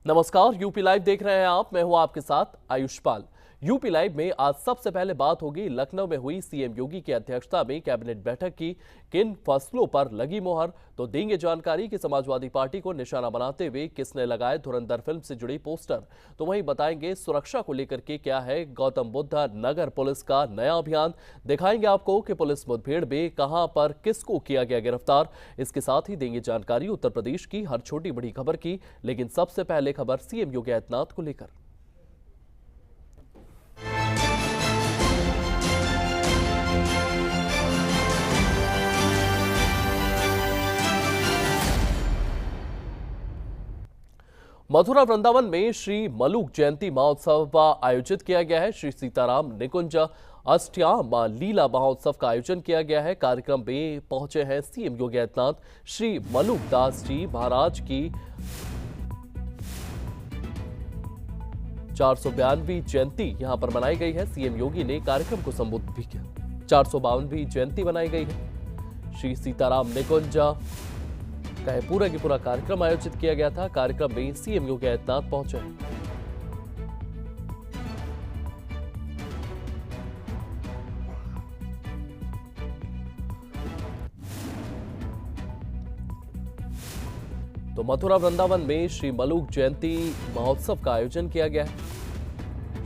नमस्कार, UP live देख रहे हैं आप। मैं हूं आपके साथ आयुष्पाल। यूपी लाइव में आज सबसे पहले बात होगी लखनऊ में हुई सीएम योगी की अध्यक्षता में कैबिनेट बैठक की किन फैसलों पर लगी मोहर, तो देंगे जानकारी कि समाजवादी पार्टी को निशाना बनाते हुए किसने लगाए धुरंधर फिल्म से जुड़ी पोस्टर। तो वहीं बताएंगे सुरक्षा को लेकर के क्या है गौतम बुद्ध नगर पुलिस का नया अभियान। दिखाएंगे आपको कि पुलिस मुठभेड़ में कहां पर किसको किया गया गिरफ्तार। इसके साथ ही देंगे जानकारी उत्तर प्रदेश की हर छोटी बड़ी खबर की। लेकिन सबसे पहले खबर सीएम योगी आदित्यनाथ को लेकर। मथुरा वृंदावन में श्री मलुक जयंती महोत्सव आयोजित किया गया है। श्री सीताराम निकुंज अष्टयाम लीला महोत्सव का आयोजन किया गया है। कार्यक्रम में पहुंचे हैं सीएम योगी आदित्यनाथ। श्री मलुक दास जी महाराज की 452वीं जयंती यहां पर मनाई गई है। सीएम योगी ने कार्यक्रम को संबोधित भी किया। 452वीं जयंती मनाई गई है। श्री सीताराम निकुंज का पूरा की पूरा कार्यक्रम आयोजित किया गया था। कार्यक्रम में सीएम योगी आदित्यनाथ पहुंचे। तो मथुरा वृंदावन में श्री मलुक जयंती महोत्सव का आयोजन किया गया है।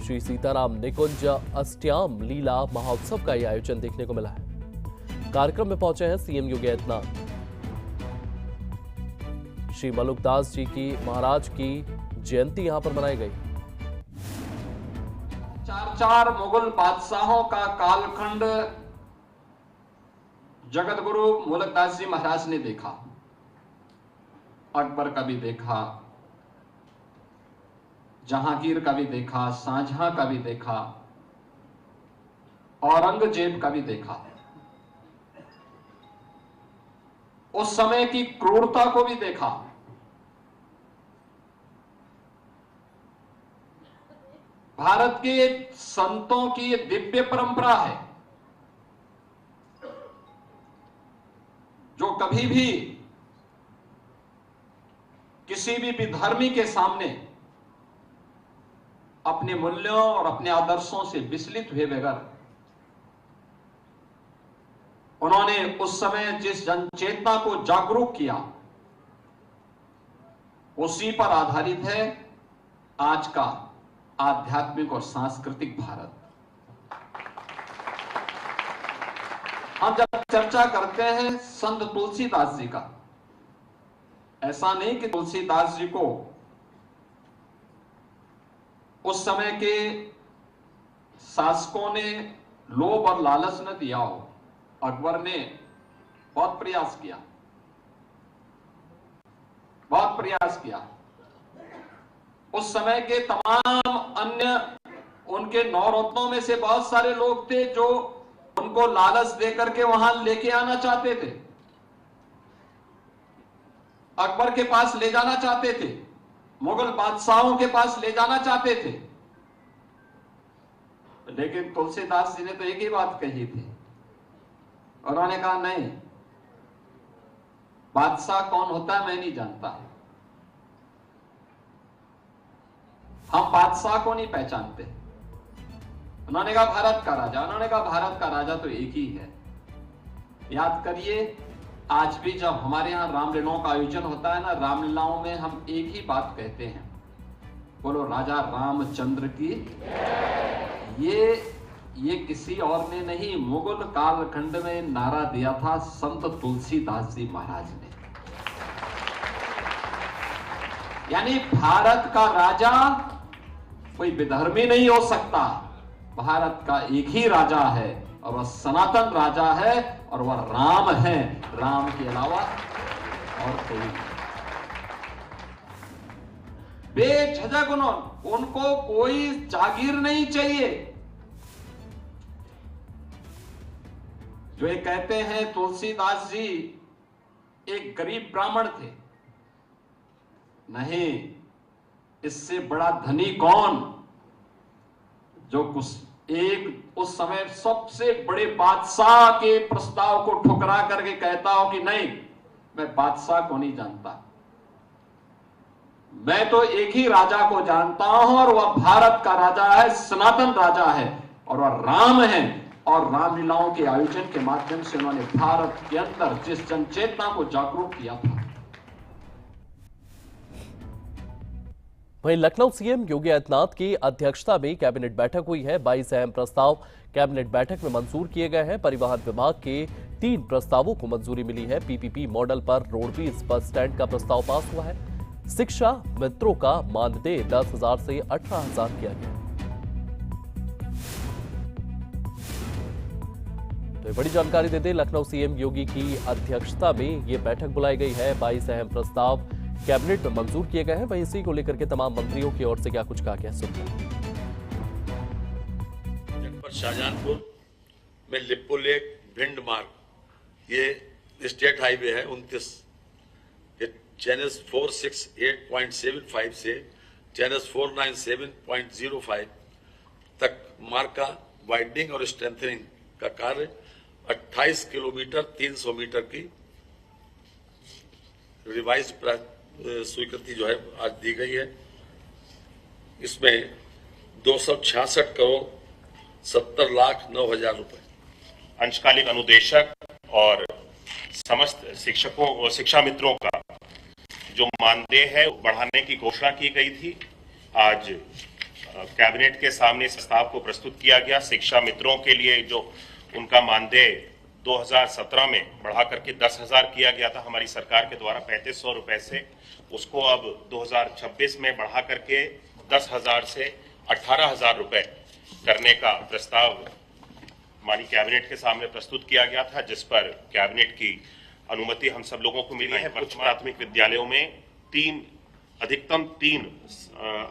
श्री सीताराम निकुंज अष्टयाम लीला महोत्सव का यह आयोजन देखने को मिला है। कार्यक्रम में पहुंचे हैं सीएम योगी आदित्यनाथ। श्री मलुकदास जी की महाराज की जयंती यहां पर मनाई गई। चार मुगल बादशाहों का कालखंड जगत गुरु मुलकदास जी महाराज ने देखा। अकबर का भी देखा, जहांगीर का भी देखा, शाहजहां का भी देखा, औरंगजेब का भी देखा। उस समय की क्रूरता को भी देखा। भारत के संतों की दिव्य परंपरा है जो कभी भी किसी भी विधर्मी के सामने अपने मूल्यों और अपने आदर्शों से विचलित हुए बगैर उन्होंने उस समय जिस जनचेतना को जागरूक किया उसी पर आधारित है आज का आध्यात्मिक और सांस्कृतिक भारत। हम जब चर्चा करते हैं संत तुलसीदास जी का, ऐसा नहीं कि तुलसीदास जी को उस समय के शासकों ने लोभ और लालच न दिया हो। अकबर ने बहुत प्रयास किया, बहुत प्रयास किया। उस समय के तमाम अन्य उनके नौरत्नों में से बहुत सारे लोग थे जो उनको लालच देकर के वहां लेके आना चाहते थे, अकबर के पास ले जाना चाहते थे, मुगल बादशाहों के पास ले जाना चाहते थे। लेकिन तुलसीदास जी ने तो एक ही बात कही थी। उन्होंने कहा नहीं, बादशाह कौन होता है मैं नहीं जानता, हम बादशाह को नहीं पहचानते। उन्होंने कहा भारत का राजा। उन्होंने कहा भारत का राजा तो एक ही है। याद करिए, आज भी जब हमारे यहाँ रामलीलाओं का आयोजन होता है ना, रामलीलाओं में हम एक ही बात कहते हैं, बोलो राजा रामचंद्र की। ये किसी और ने नहीं, मुगल कालखंड में नारा दिया था संत तुलसीदास जी महाराज ने। यानी भारत का राजा कोई विधर्मी नहीं हो सकता। भारत का एक ही राजा है और वह सनातन राजा है और वह राम है। राम के अलावा और कोई बेझिझक उनको कोई जागीर नहीं चाहिए। जो ये कहते हैं तुलसीदास जी एक गरीब ब्राह्मण थे, नहीं, इससे बड़ा धनी कौन जो उस समय सबसे बड़े बादशाह के प्रस्ताव को ठुकरा करके कहता हो कि नहीं, मैं बादशाह को नहीं जानता, मैं तो एक ही राजा को जानता हूं और वह भारत का राजा है, सनातन राजा है, और वह राम है। और रामलीलाओं के आयोजन के माध्यम से उन्होंने भारत के अंदर जिस जनचेतना को जागरूक किया था। वहीं लखनऊ सीएम योगी आदित्यनाथ की अध्यक्षता में कैबिनेट बैठक हुई है। 22 अहम प्रस्ताव कैबिनेट बैठक में मंजूर किए गए हैं। परिवहन विभाग के 3 प्रस्तावों को मंजूरी मिली है। पीपीपी मॉडल पर रोडवेज बस स्टैंड का प्रस्ताव पास हुआ है। शिक्षा मित्रों का मानदेय 10,000 से 18,000 किया गया। तो ये बड़ी जानकारी दे दें, लखनऊ सीएम योगी की अध्यक्षता में ये बैठक बुलाई गई है। 22 अहम प्रस्ताव कैबिनेट में मंजूर किए गए हैं। वहीं इसी को लेकर के तमाम मंत्रियों की ओर से क्या कुछ कहा गया, सुनते हैं। जनपद शाहजहांपुर में लिप्पो लेक भिंड मार्ग, ये स्टेट हाईवे है 29, ये चैनल्स 468.75 से चैनल्स 497.05 तक मार्ग का वाइडनिंग और स्ट्रेंथनिंग का कार्य 28 किलोमीटर 300 मीटर की रिवाइज स्वीकृति जो है आज दी गई है। इसमें 266 करोड़ 70,09,000 रुपए। अंशकालिक अनुदेशक और समस्त शिक्षकों और शिक्षा मित्रों का जो मानदेय है बढ़ाने की घोषणा की गई थी, आज कैबिनेट के सामने इस प्रस्ताव को प्रस्तुत किया गया। शिक्षा मित्रों के लिए जो उनका मानदेय 2017 में बढ़ा करके 10,000 किया गया था हमारी सरकार के द्वारा 3,500 रुपए से, उसको अब 2026 में बढ़ा करके 10,000 से 18,000 रुपए करने का प्रस्ताव हमारी कैबिनेट के सामने प्रस्तुत किया गया था, जिस पर कैबिनेट की अनुमति हम सब लोगों को मिली है। उच्च प्राथमिक विद्यालयों में अधिकतम 3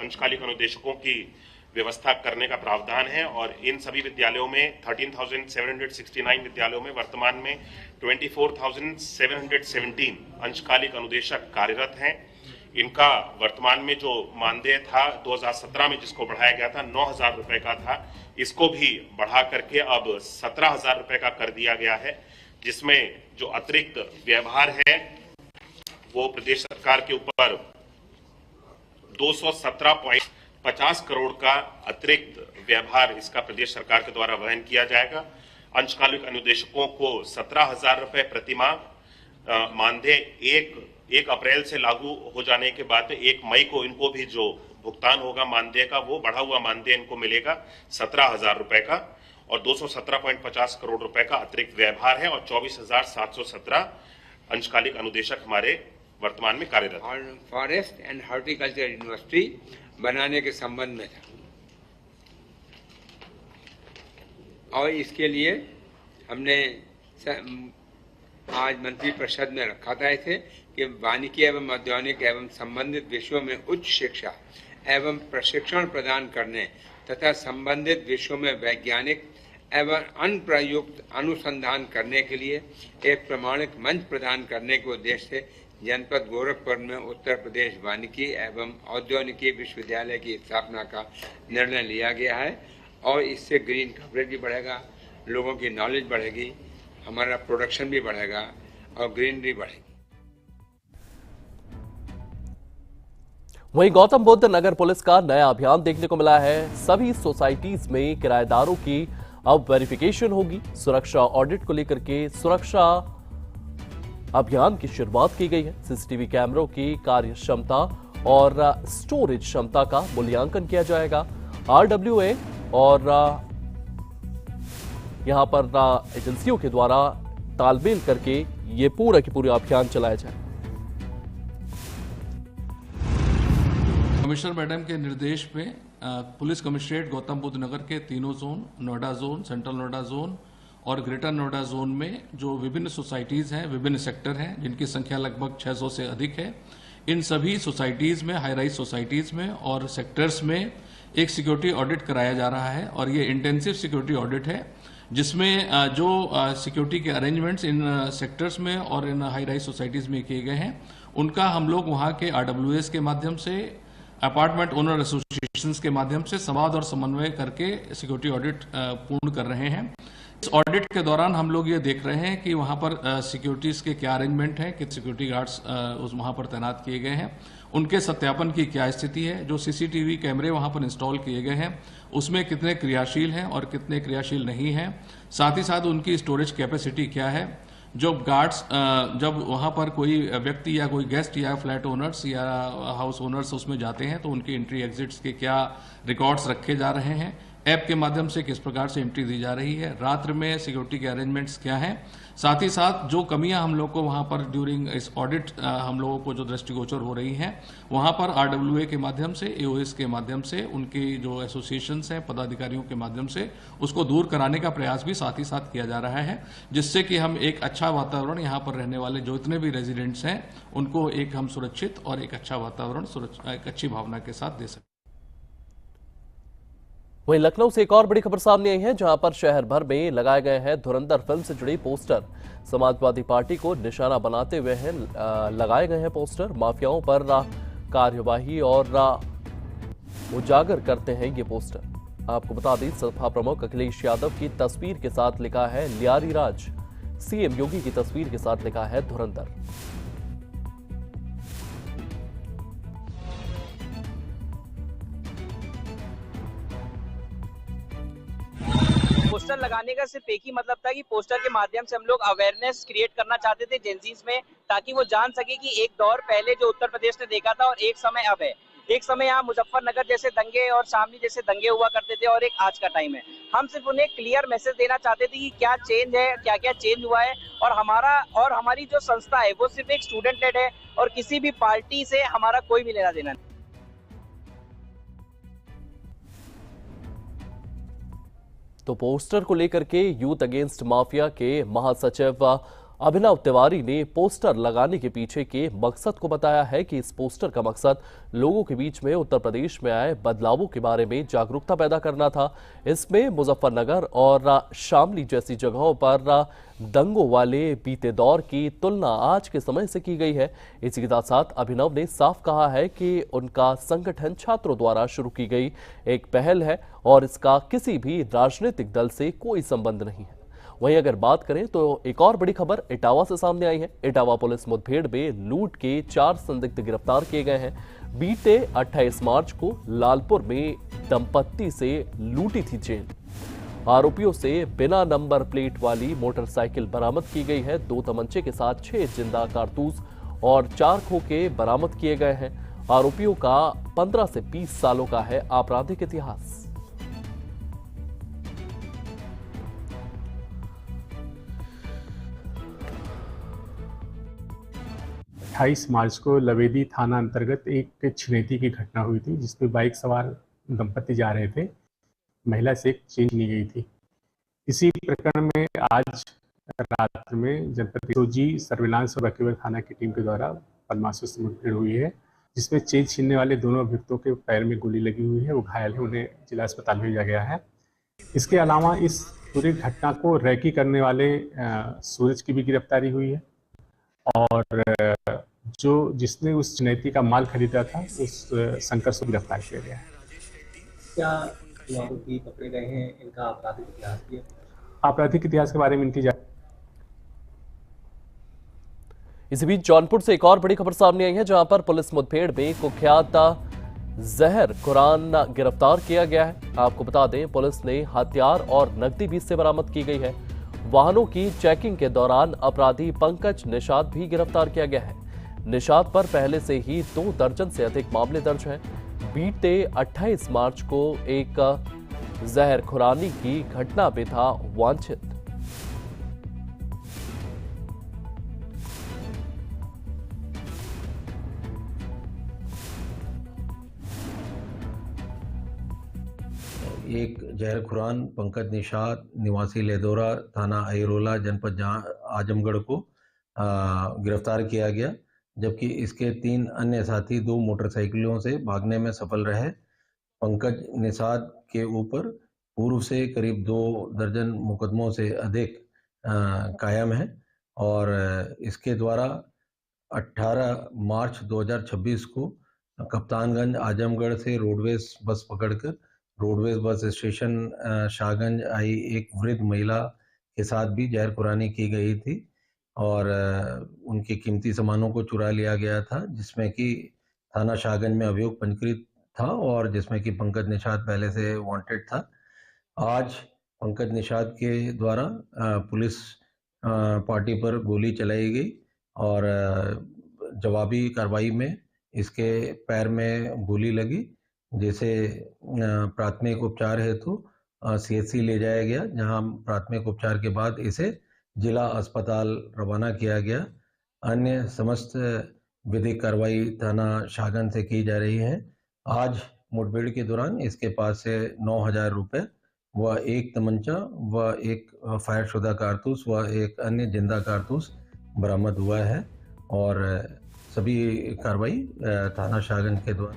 अंशकालिक अनुदेशकों की व्यवस्था करने का प्रावधान है और इन सभी विद्यालयों में 13,769 विद्यालयों में वर्तमान में 24,717 अंशकालिक अनुदेशक कार्यरत हैं। इनका वर्तमान में जो मानदेय था 2017 में जिसको बढ़ाया गया था 9,000 रुपए का था, इसको भी बढ़ा करके अब 17,000 रुपए का कर दिया गया है, जिसमें जो अतिरिक्त व्यवहार है वो प्रदेश सरकार के ऊपर 217.50 करोड़ का अतिरिक्त व्यवहार इसका प्रदेश सरकार के द्वारा वहन किया जाएगा। अंशकालिक अनुदेशकों को 17,000 रुपए प्रतिमाह मानदेय 1 अप्रैल से लागू हो जाने के बाद 1 मई को इनको भी जो भुगतान होगा मानदेय का, वो बढ़ा हुआ मानदेय इनको मिलेगा 17,000 रुपए का और 217.50 करोड़ रुपए का अतिरिक्त व्यवहार है और 24,717 अंशकालिक अनुदेशक हमारे वर्तमान में कार्यरत हैं। फॉरेस्ट एंड हॉर्टिकल्चर यूनिवर्सिटी बनाने के संबंध में था और इसके लिए हमने आज मंत्री परिषद में रखा था इसे कि वानिकी एवं औद्योगिक एवं संबंधित विषयों में उच्च शिक्षा एवं प्रशिक्षण प्रदान करने तथा संबंधित विषयों में वैज्ञानिक एवं अनप्रयुक्त अनुसंधान करने के लिए एक प्रमाणिक मंच प्रदान करने के उद्देश्य से जनपद गोरखपुर में उत्तर प्रदेश वानिकी एवं औद्योगिकी विश्वविद्यालय की स्थापना का निर्णय लिया गया है और इससे ग्रीन कवरेज भी बढ़ेगा, लोगों की नॉलेज बढ़ेगी, हमारा प्रोडक्शन भी बढ़ेगा और ग्रीनरी बढ़ेगी। वहीं गौतम बुद्ध नगर पुलिस का नया अभियान देखने को मिला है। सभी सोसाइटीज में किराएदारों की अब वेरिफिकेशन होगी। सुरक्षा ऑडिट को लेकर के सुरक्षा अभियान की शुरुआत की गई है। सीसीटीवी कैमरों की कार्य क्षमता और स्टोरेज क्षमता का मूल्यांकन किया जाएगा। आरडब्ल्यूए और यहां पर एजेंसियों के द्वारा तालमेल करके ये पूरा की पूरा अभियान चलाया जाए। कमिश्नर मैडम के निर्देश पे पुलिस कमिश्नरेट गौतम बुद्ध नगर के तीनों zone, Noida zone, central Noida zone और ग्रेटर नोएडा जोन में जो विभिन्न सोसाइटीज हैं, विभिन्न सेक्टर हैं जिनकी संख्या लगभग 600 से अधिक है, इन सभी सोसाइटीज में, हाई राइज सोसाइटीज में और सेक्टर्स में एक सिक्योरिटी ऑडिट कराया जा रहा है और ये इंटेंसिव सिक्योरिटी ऑडिट है जिसमें जो सिक्योरिटी के अरेंजमेंट्स इन सेक्टर्स में और इन हाई राइज सोसाइटीज में किए गए हैं उनका हम लोग वहाँ के आरडब्ल्यूएस के माध्यम से, अपार्टमेंट ओनर एसोसिएशंस के माध्यम से संवाद और समन्वय करके सिक्योरिटी ऑडिट पूर्ण कर रहे हैं। इस ऑडिट के दौरान हम लोग ये देख रहे हैं कि वहाँ पर सिक्योरिटीज़ के क्या अरेंजमेंट है, कितने सिक्योरिटी गार्ड्स उस वहाँ पर तैनात किए गए हैं, उनके सत्यापन की क्या स्थिति है, जो सीसीटीवी कैमरे वहाँ पर इंस्टॉल किए गए हैं उसमें कितने क्रियाशील हैं और कितने क्रियाशील नहीं हैं, साथ ही साथ उनकी स्टोरेज कैपेसिटी क्या है, जो गार्ड्स जब वहाँ पर कोई व्यक्ति या कोई गेस्ट या फ्लैट ओनर्स या हाउस ओनर्स उसमें जाते हैं तो उनकी एंट्री एग्जिट्स के क्या रिकॉर्ड्स रखे जा रहे हैं, ऐप के माध्यम से किस प्रकार से एंट्री दी जा रही है, रात्र में सिक्योरिटी के अरेंजमेंट्स क्या हैं, साथ ही साथ जो कमियां हम लोग को वहां पर ड्यूरिंग इस ऑडिट हम लोगों को जो दृष्टिगोचर हो रही हैं वहां पर RWA के माध्यम से, AOS के माध्यम से, उनकी जो एसोसिएशंस हैं पदाधिकारियों के माध्यम से उसको दूर कराने का प्रयास भी साथ ही साथ किया जा रहा है, जिससे कि हम एक अच्छा वातावरण यहाँ पर रहने वाले जो इतने भी रेजिडेंट्स हैं उनको एक हम सुरक्षित और एक अच्छा वातावरण, एक अच्छी भावना के साथ दे सकें। वहीं लखनऊ से एक और बड़ी खबर सामने आई है, जहां पर शहर भर में लगाए गए हैं धुरंधर फिल्म से जुड़ी पोस्टर। समाजवादी पार्टी को निशाना बनाते हुए हैं लगाए गए हैं पोस्टर। माफियाओं पर कार्यवाही और उजागर करते हैं ये पोस्टर। आपको बता दें, सपा प्रमुख अखिलेश यादव की तस्वीर के साथ लिखा है लियारी राज, सीएम योगी की तस्वीर के साथ लिखा है धुरंधर। पोस्टर लगाने का सिर्फ एक ही मतलब था कि पोस्टर के माध्यम से हम लोग अवेयरनेस क्रिएट करना चाहते थे जेंजीज में, ताकि वो जान सके कि एक दौर पहले जो उत्तर प्रदेश ने देखा था और एक समय अब है। एक समय यहाँ मुजफ्फरनगर जैसे दंगे और शामली जैसे दंगे हुआ करते थे और एक आज का टाइम है। हम सिर्फ उन्हें क्लियर मैसेज देना चाहते थे कि क्या चेंज है, क्या क्या चेंज हुआ है, और हमारी जो संस्था है वो सिर्फ एक स्टूडेंट लेड है और किसी भी पार्टी से हमारा कोई भी लेना देना नहीं। तो पोस्टर को लेकर के यूथ अगेंस्ट माफिया के महासचिव अभिनव तिवारी ने पोस्टर लगाने के पीछे के मकसद को बताया है कि इस पोस्टर का मकसद लोगों के बीच में उत्तर प्रदेश में आए बदलावों के बारे में जागरूकता पैदा करना था। इसमें मुजफ्फरनगर और शामली जैसी जगहों पर दंगों वाले बीते दौर की तुलना आज के समय से की गई है। इसी के साथ साथ अभिनव ने साफ कहा है कि उनका संगठन छात्रों द्वारा शुरू की गई एक पहल है और इसका किसी भी राजनीतिक दल से कोई संबंध नहीं है। वहीं अगर बात करें तो एक और बड़ी खबर इटावा से सामने आई है। इटावा पुलिस मुठभेड़ में लूट के 4 संदिग्ध गिरफ्तार किए गए हैं। बीते 28 मार्च को लालपुर में दंपत्ति से लूटी थी चेन। आरोपियों से बिना नंबर प्लेट वाली मोटरसाइकिल बरामद की गई है। 2 तमंचे के साथ 6 जिंदा कारतूस और 4 खोखे बरामद किए गए हैं। आरोपियों का 15 से 20 सालों का है आपराधिक इतिहास। 28 मार्च को लवेदी थाना अंतर्गत एक छिनैती की घटना हुई थी, जिसमें बाइक सवार दंपति जा रहे थे। महिला से एक चेन ली गई थी। इसी प्रकरण में आज रात में जनपद सोजी सर्विलांस और रकीबर थाना की टीम के द्वारा बदमाशों से मुठभेड़ हुई है, जिसमें चेन छीनने वाले दोनों अभियुक्तों के पैर में गोली लगी हुई है। वो घायल है, उन्हें जिला अस्पताल भेजा गया है। इसके अलावा इस पूरी घटना को रैकी करने वाले सूरज की भी गिरफ्तारी हुई है और जिसने उस चुनौती का माल खरीदा था उस शंकर को गिरफ्तार किया गया है। क्या आरोपी पकड़े गए हैं? इनका आपराधिक इतिहास भी है? आपराधिक इतिहास के बारे में इनकी इसी बीच जौनपुर से एक और बड़ी खबर सामने आई है, जहां पर पुलिस मुठभेड़ में कुख्यात जहर कुरान गिरफ्तार किया गया है। आपको बता दें, पुलिस ने हथियार और नकदी भी इससे बरामद की गई है। वाहनों की चेकिंग के दौरान अपराधी पंकज निषाद भी गिरफ्तार किया गया है। निषाद पर पहले से ही 2 दर्जन से अधिक मामले दर्ज हैं। बीते 28 मार्च को एक जहर खुरानी की घटना में था वांछित। एक जहर खुरान पंकज निषाद निवासी लेदोरा थाना अहिरोला जनपद आजमगढ़ को गिरफ्तार किया गया, जबकि इसके 3 अन्य साथी 2 मोटरसाइकिलों से भागने में सफल रहे। पंकज निषाद के ऊपर पूर्व से करीब 2 दर्जन मुकदमों से अधिक कायम है और इसके द्वारा 18 मार्च 2026 को कप्तानगंज आजमगढ़ से रोडवेज बस पकड़कर रोडवेज बस स्टेशन शाहगंज आई एक वृद्ध महिला के साथ भी जहरखुरानी की गई थी और उनके कीमती सामानों को चुरा लिया गया था, जिसमें कि थाना शाहगंज में अभियोग पंजीकृत था और जिसमें कि पंकज निषाद पहले से वांटेड था। आज पंकज निषाद के द्वारा पुलिस पार्टी पर गोली चलाई गई और जवाबी कार्रवाई में इसके पैर में गोली लगी, जिसे प्राथमिक उपचार हेतु CHC ले जाया गया, जहां प्राथमिक उपचार के बाद इसे जिला अस्पताल रवाना किया गया। अन्य समस्त विधिक कार्रवाई थाना शाहगंज से की जा रही है। आज मुठभेड़ के दौरान इसके पास से 9,000 रुपये व एक तमंचा व एक फायरशुदा कारतूस व एक अन्य जिंदा कारतूस बरामद हुआ है और सभी कार्रवाई थाना शाहगंज के द्वारा।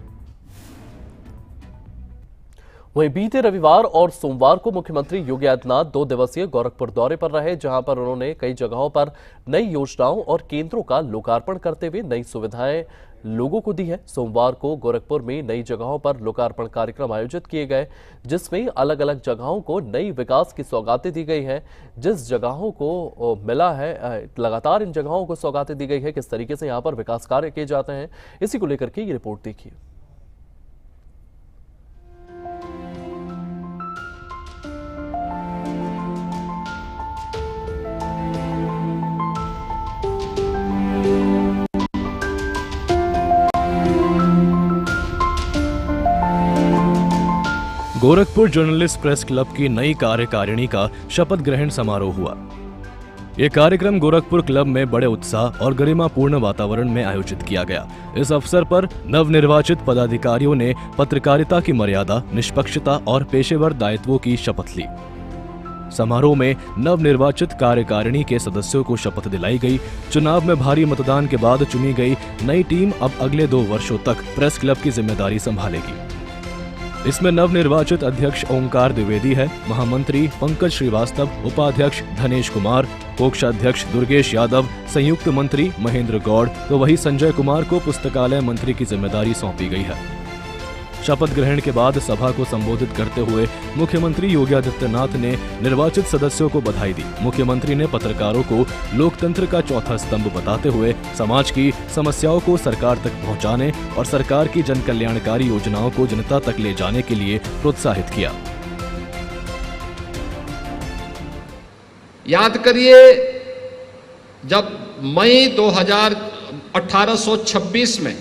वहीं बीते रविवार और सोमवार को मुख्यमंत्री योगी आदित्यनाथ 2 दिवसीय गोरखपुर दौरे पर रहे, जहां पर उन्होंने कई जगहों पर नई योजनाओं और केंद्रों का लोकार्पण करते हुए नई सुविधाएं लोगों को दी है। सोमवार को गोरखपुर में नई जगहों पर लोकार्पण कार्यक्रम आयोजित किए गए, जिसमें अलग अलग जगहों को नई विकास की सौगातें दी गई हैं। जिस जगहों को मिला है, लगातार इन जगहों को सौगातें दी गई है, किस तरीके से यहाँ पर विकास कार्य किए जाते हैं, इसी को लेकर के ये रिपोर्ट देखिए। गोरखपुर जर्नलिस्ट प्रेस क्लब की नई कार्यकारिणी का शपथ ग्रहण समारोह हुआ। यह कार्यक्रम गोरखपुर क्लब में बड़े उत्साह और गरिमापूर्ण वातावरण में आयोजित किया गया। इस अवसर पर नवनिर्वाचित पदाधिकारियों ने पत्रकारिता की मर्यादा, निष्पक्षता और पेशेवर दायित्वों की शपथ ली। समारोह में नवनिर्वाचित कार्यकारिणी के सदस्यों को शपथ दिलाई गई। चुनाव में भारी मतदान के बाद चुनी गई नई टीम अब अगले 2 वर्षों तक प्रेस क्लब की जिम्मेदारी संभालेगी। इसमें नवनिर्वाचित अध्यक्ष ओंकार द्विवेदी है, महामंत्री पंकज श्रीवास्तव, उपाध्यक्ष धनेश कुमार, कोषाध्यक्ष दुर्गेश यादव, संयुक्त मंत्री महेंद्र गौड़, तो वही संजय कुमार को पुस्तकालय मंत्री की जिम्मेदारी सौंपी गई है। शपथ ग्रहण के बाद सभा को संबोधित करते हुए मुख्यमंत्री योगी आदित्यनाथ ने निर्वाचित सदस्यों को बधाई दी। मुख्यमंत्री ने पत्रकारों को लोकतंत्र का चौथा स्तंभ बताते हुए समाज की समस्याओं को सरकार तक पहुंचाने और सरकार की जन कल्याणकारी योजनाओं को जनता तक ले जाने के लिए प्रोत्साहित किया। याद करिए, जब मई 1826 में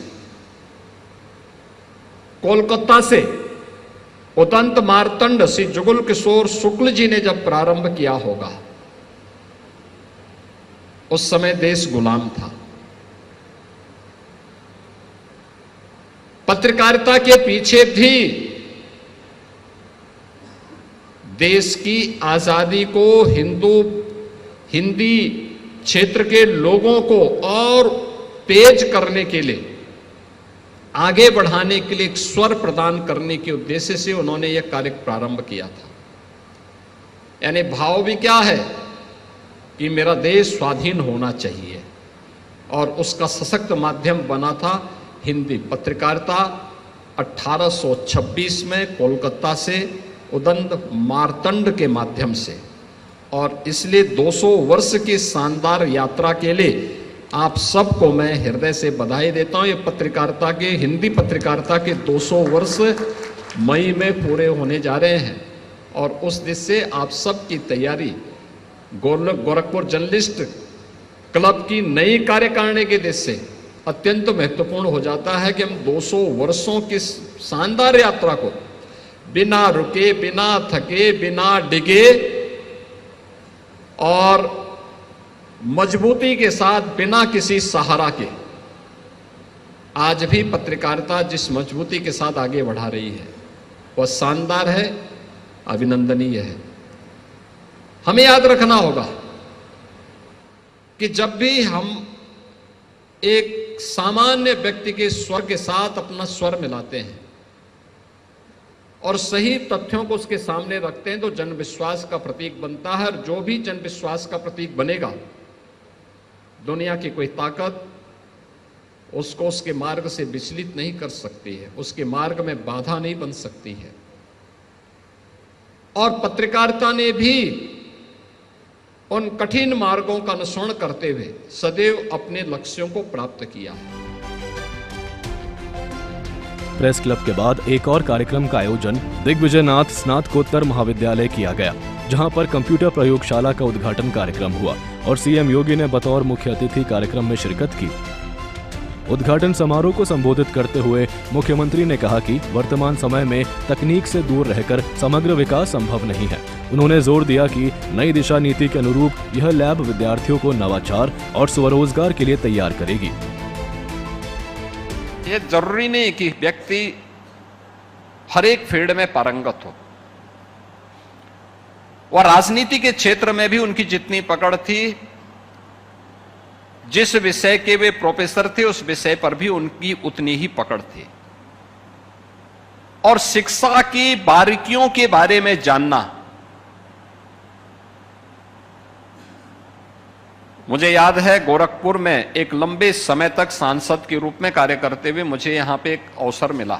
कोलकाता से उदंत मार्तंड श्री जुगल किशोर शुक्ल जी ने जब प्रारंभ किया होगा, उस समय देश गुलाम था। पत्रकारिता के पीछे भी देश की आजादी को हिंदी क्षेत्र के लोगों को और तेज करने के लिए, आगे बढ़ाने के लिए एक स्वर प्रदान करने के उद्देश्य से उन्होंने यह कार्य प्रारंभ किया था। यानी भाव भी क्या है कि मेरा देश स्वाधीन होना चाहिए, और उसका सशक्त माध्यम बना था हिंदी पत्रकारिता। 1826 में कोलकाता से उदंत मार्तंड के माध्यम से, और इसलिए 200 वर्ष की शानदार यात्रा के लिए आप सबको मैं हृदय से बधाई देता हूं। ये पत्रकारिता के, हिंदी पत्रकारिता के 200 वर्ष मई में पूरे होने जा रहे हैं, और उस दिन से आप सब की तैयारी गोरखपुर जर्नलिस्ट क्लब की नई कार्यकारिणी के दिन से अत्यंत महत्वपूर्ण हो जाता है कि हम 200 वर्षों की शानदार यात्रा को बिना रुके, बिना थके, बिना डिगे और मजबूती के साथ, बिना किसी सहारा के, आज भी पत्रकारिता जिस मजबूती के साथ आगे बढ़ा रही है वह शानदार है, अभिनंदनीय है। हमें याद रखना होगा कि जब भी हम एक सामान्य व्यक्ति के स्वर के साथ अपना स्वर मिलाते हैं और सही तथ्यों को उसके सामने रखते हैं, तो जन विश्वास का प्रतीक बनता है। और जो भी जन विश्वास का प्रतीक बनेगा, दुनिया की कोई ताकत उसको उसके मार्ग से विचलित नहीं कर सकती है, उसके मार्ग में बाधा नहीं बन सकती है। और पत्रकारिता ने भी उन कठिन मार्गों का अनुसरण करते हुए सदैव अपने लक्ष्यों को प्राप्त किया है। प्रेस क्लब के बाद एक और कार्यक्रम का आयोजन दिग्विजयनाथ स्नातकोत्तर महाविद्यालय किया गया, जहां पर कंप्यूटर प्रयोगशाला का उद्घाटन कार्यक्रम हुआ और सीएम योगी ने बतौर मुख्य अतिथि कार्यक्रम में शिरकत की। उद्घाटन समारोह को संबोधित करते हुए मुख्यमंत्री ने कहा कि वर्तमान समय में तकनीक से दूर रहकर समग्र विकास संभव नहीं है। उन्होंने जोर दिया कि नई दिशा नीति के अनुरूप यह लैब विद्यार्थियों को नवाचार और स्वरोजगार के लिए तैयार करेगी। ये जरूरी नहीं कि व्यक्ति हर एक फील्ड में पारंगत हो, और राजनीति के क्षेत्र में भी उनकी जितनी पकड़ थी, जिस विषय के वे प्रोफेसर थे उस विषय पर भी उनकी उतनी ही पकड़ थी। और शिक्षा की बारीकियों के बारे में जानना, मुझे याद है गोरखपुर में एक लंबे समय तक सांसद के रूप में कार्य करते हुए मुझे यहां पे एक अवसर मिला,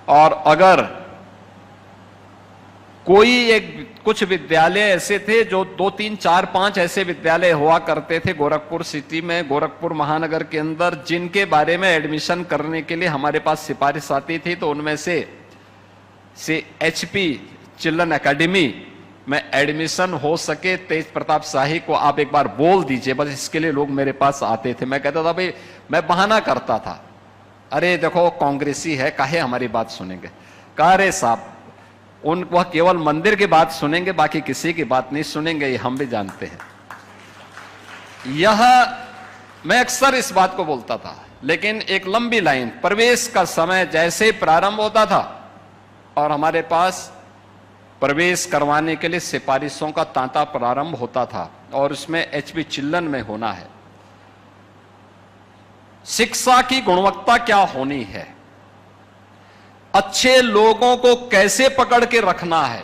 और अगर कुछ विद्यालय ऐसे थे जो 2, 3, 4, 5 ऐसे विद्यालय हुआ करते थे गोरखपुर सिटी में, गोरखपुर महानगर के अंदर, जिनके बारे में एडमिशन करने के लिए हमारे पास सिफारिश आती थी, तो उनमें से HP चिल्ड्रन एकेडमी में एडमिशन हो सके तेज प्रताप शाही को आप एक बार बोल दीजिए, बस इसके लिए लोग मेरे पास आते थे। मैं कहता था भाई, मैं बहाना करता था, अरे देखो कांग्रेसी है, काहे हमारी बात सुनेंगे। कहा रे साहब, वह केवल मंदिर की बात सुनेंगे, बाकी किसी की बात नहीं सुनेंगे, ये हम भी जानते हैं। यह मैं अक्सर इस बात को बोलता था, लेकिन एक लंबी लाइन, प्रवेश का समय जैसे प्रारंभ होता था और हमारे पास प्रवेश करवाने के लिए सिफारिशों का तांता प्रारंभ होता था, और उसमें HP चिल्ड्रन में होना है। शिक्षा की गुणवत्ता क्या होनी है, अच्छे लोगों को कैसे पकड़ के रखना है,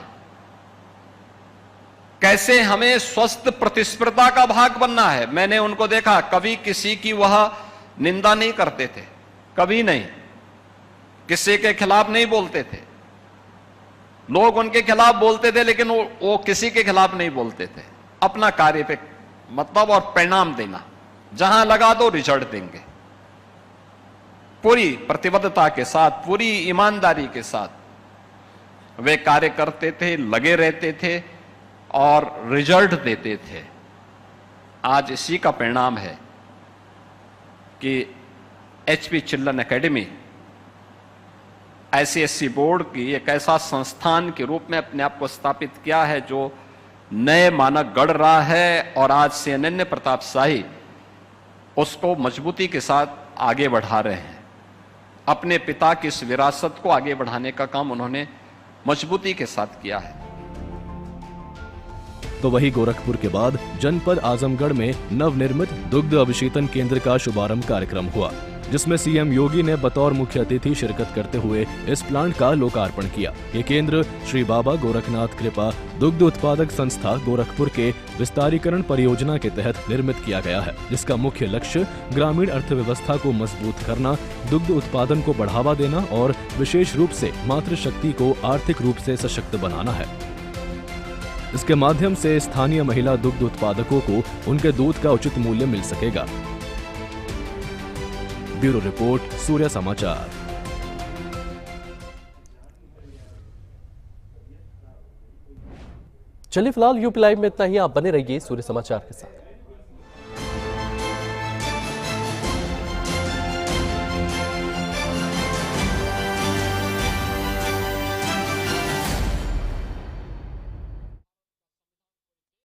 कैसे हमें स्वस्थ प्रतिस्पर्धा का भाग बनना है। मैंने उनको देखा, कभी किसी की वह निंदा नहीं करते थे, कभी नहीं, किसी के खिलाफ नहीं बोलते थे। लोग उनके खिलाफ बोलते थे, लेकिन वो किसी के खिलाफ नहीं बोलते थे। अपना कार्य पे मतलब और परिणाम देना, जहां लगा दो रिजल्ट देंगे, पूरी प्रतिबद्धता के साथ, पूरी ईमानदारी के साथ वे कार्य करते थे, लगे रहते थे और रिजल्ट देते थे। आज इसी का परिणाम है कि HP children academy ICSE board की एक ऐसा संस्थान के रूप में अपने आप को स्थापित किया है जो नए मानक गढ़ रहा है, और आज से अनन्य प्रताप शाही उसको मजबूती के साथ आगे बढ़ा रहे हैं। अपने पिता की इस विरासत को आगे बढ़ाने का काम उन्होंने मजबूती के साथ किया है। तो वही गोरखपुर के बाद जनपद आजमगढ़ में नवनिर्मित दुग्ध अभिशीतन केंद्र का शुभारंभ कार्यक्रम हुआ, जिसमें सीएम योगी ने बतौर मुख्य अतिथि शिरकत करते हुए इस प्लांट का लोकार्पण किया। ये केंद्र श्री बाबा गोरखनाथ कृपा दुग्ध उत्पादक संस्था गोरखपुर के विस्तारीकरण परियोजना के तहत निर्मित किया गया है, जिसका मुख्य लक्ष्य ग्रामीण अर्थव्यवस्था को मजबूत करना, दुग्ध उत्पादन को बढ़ावा देना और विशेष रूप से मातृशक्ति को आर्थिक रूप से सशक्त बनाना है। इसके माध्यम से स्थानीय महिला दुग्ध उत्पादकों को उनके दूध का उचित मूल्य मिल सकेगा। ब्यूरो रिपोर्ट, सूर्य समाचार। चलिए फिलहाल यूपी लाइव में इतना ही। आप बने रहिए सूर्य समाचार के साथ।